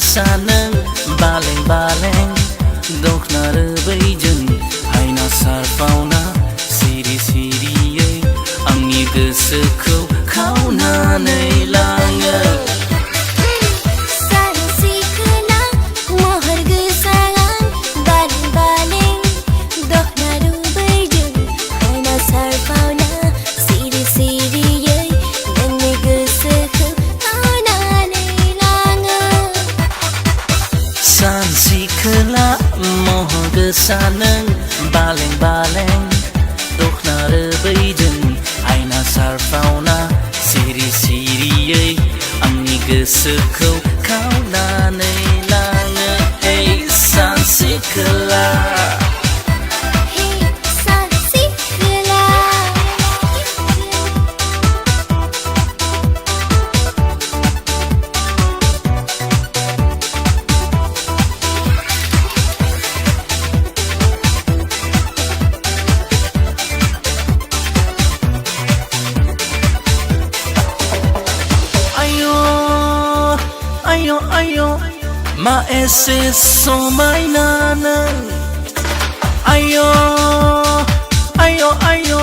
गोसा नों बालें बालें दखना रोबैजों आयना सारफावना सिरि सिरियै आंनि गोसोखौ खावनानै लाङो। खोला महर गोसा नों बालें बालें दखना रोबैजों आयना सारफावना सिरि सिरियै आंनि गोसोखौ खावनानै लाङो। हे सानसे खोला Ayo ayo ma ese समायना नों ayo ayo ayo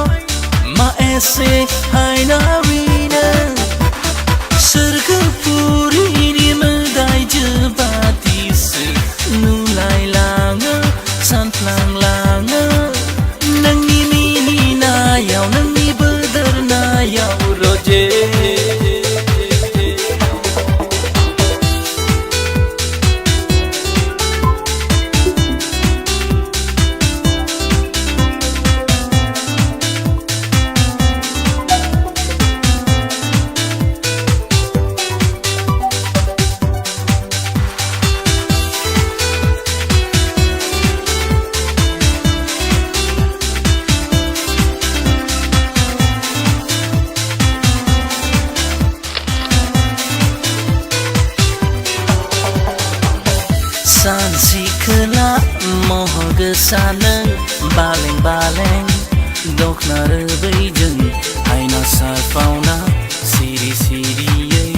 ma ese हायनारि नों सोरगोफुरिनि मोदायजो बादिसो नुलायलाङो सानफ्लांलाङो नोंनि मिनिनायाव नोंनि बोदोरनायाव रोजे। सानसे खोला महर गोसा नों बालें बालें दखना रोबैजों आयना सारफावना सिरि सिरियै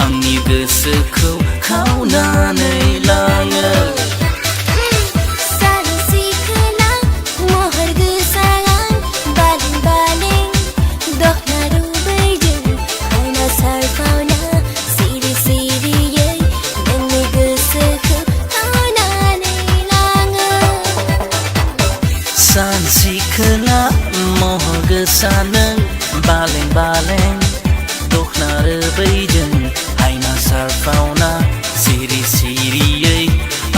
आंनि गोसोखौ खावनानै लाङो। सानसे खोला महर गोसा नों बालें बालें दखना रोबैजों आयना सारफावना सिरि सिरियै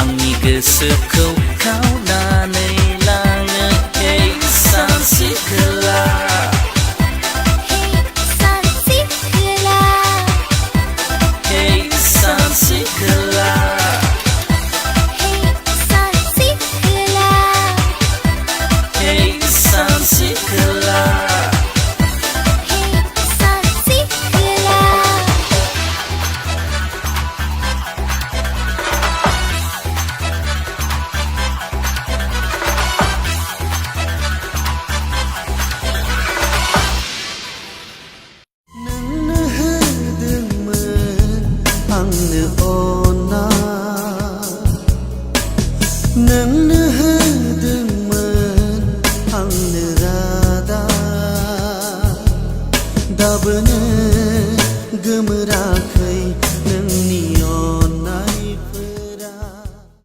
आंनि गोसोखौ खावनानै लाङो। हे सानसे खोला हे सानसे खोला सानसे खोला नोंनो होदोंमोन आंनो अना नोंनो होदोंमोन आंनो रादा दाबोनो गोमोरा